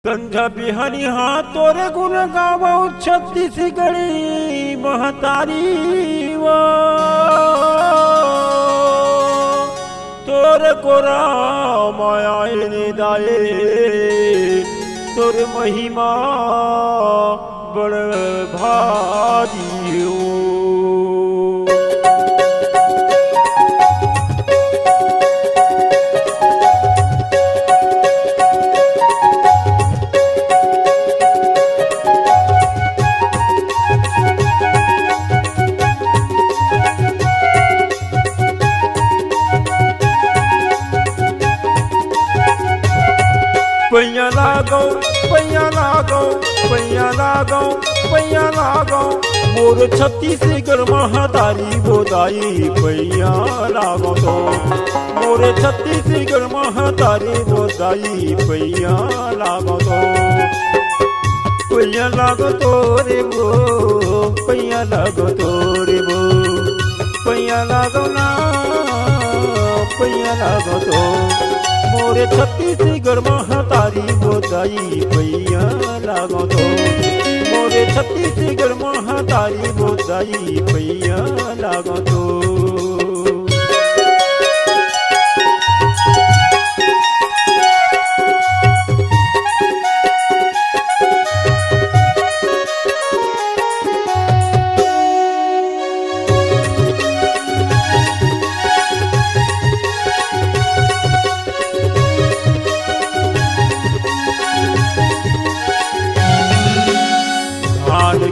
कंझा बिहारी हाँ तोरे गुण गावो छत्तीसगढ़ी महतारी वो तोरे को राम आए दाए तोरे महिमा बड़ भारी हो। पैया लागो पैया लागो पैया लागो पैया लागो मोर छत्तीसगढ़ महतारी बोदाई पैया लागो तो मोर छत्तीसगढ़ महतारी बोदाई पैया लागो तो पैया लागो तो रे वो पैया लागो तो रे वो पैया लागो ना पैया लागो तो मोरे छत्तीसगढ़ महतारी बोदाई पैया लागो तो मोरे छत्तीसगढ़ महतारी बोदाई पैया लागो तो।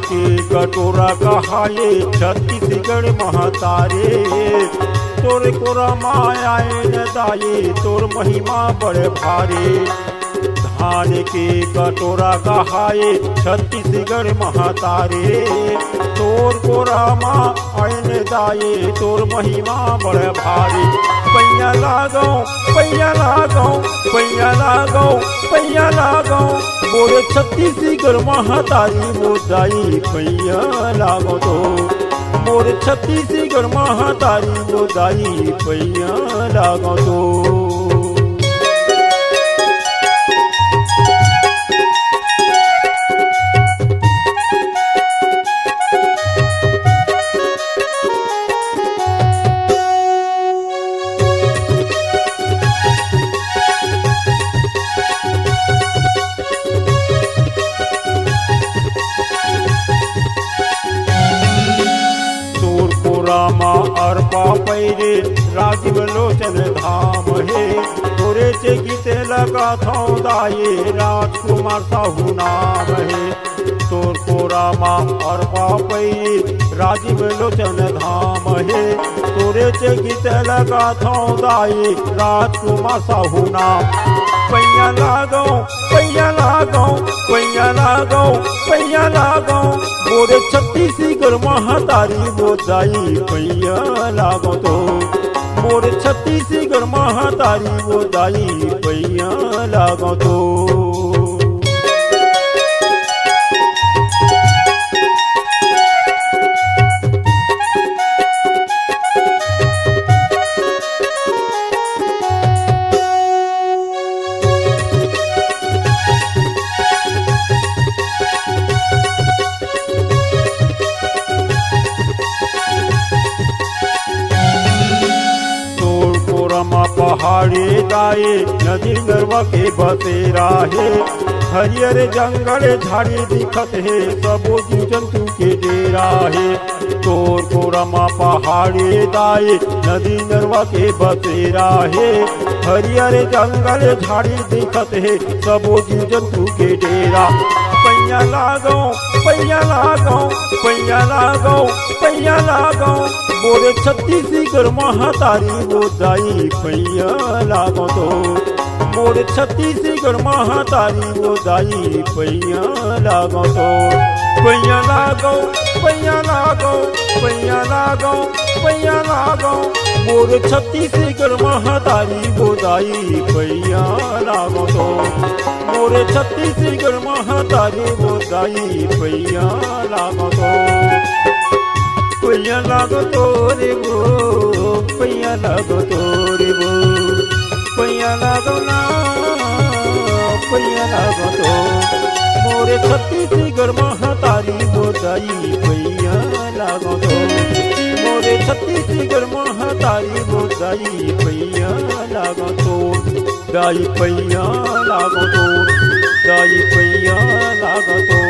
के कटोरा कहाए छत्तीसगढ़ महतारे तोरे कोरा मायाए न दाये तोर महिमा बड़े भारे। धान के कटोरा कहाए छत्तीसगढ़ महतारे तोर कोरा मायाए न दाये तोर महिमा बड़े भारे। पैया लागो पैया लागो पैया लागो पैया लागो मोरे छत्तीसगढ़ महतारी बोदाई पैया लागो तो मोरे छत्तीसगढ़ महतारी बोदाई पैया लागो तो। रामा अर्पा पैरे राजीव लोचन धाम है तोरे से गीते लगा था दाये राजकुमार साहू नाम है तोर को रामा अर्पा पैरे राजीव लोचन धाम है तोरे से गीते लगा था दाये राजकुमार साहू नाम। पैया लागो पैया लागो पैया लागो पैया लागो मोरे छत्तीसगढ़ महतारी बोदाई पैया लागो तो मोरे छत्तीसगढ़ महतारी बोदाई पैया लागो तो। पहाड़ी दाए नदी गरवा के बसेरा है हरियर जंगल झाड़ी दिखत है सबो जीव जंतु के डेरा है तोर कोरमा पहाड़ी दाए नदी गरवा के बसेरा है हरियर जंगल झाड़ी दिखत है सबो जीव जंतु के डेरा। पैया लागो पैया लागो पैया लागो पैया लागो मोरे छत्तीसगढ़ महतारी बोदाई पैया लागो तो मोरे छत्तीसगढ़ महतारी बोदाई पैया लागो तो। पैया लागो पैया लागो पैया लागो पैया लागो मोरे छत्तीसगढ़ महतारी बोदाई पैया लागो तो मोरे छत्तीसगढ़ महतारी बोदाई पैया लागो तो। पैया लागो तो रे वो पैया लागो तो रे वो पैया लागो ना पैया लागो तो मोरे छत्तीसगढ़ महतारी मोर दाई पैया लागो तो मोरे छत्तीसगढ़ महतारी मोर दाई पैया लागो तो दाई पैया लागो तो दाई पैया लागो तो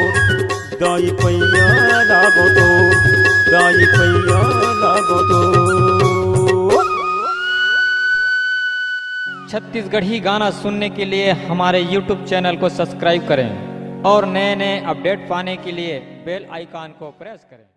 दाई पैया लागो तो दाई पैया लागो तो। छत्तीसगढ़ी गाना सुनने के लिए हमारे YouTube चैनल को सब्सक्राइब करें और नए नए अपडेट पाने के लिए बेल आइकॉन को प्रेस करें।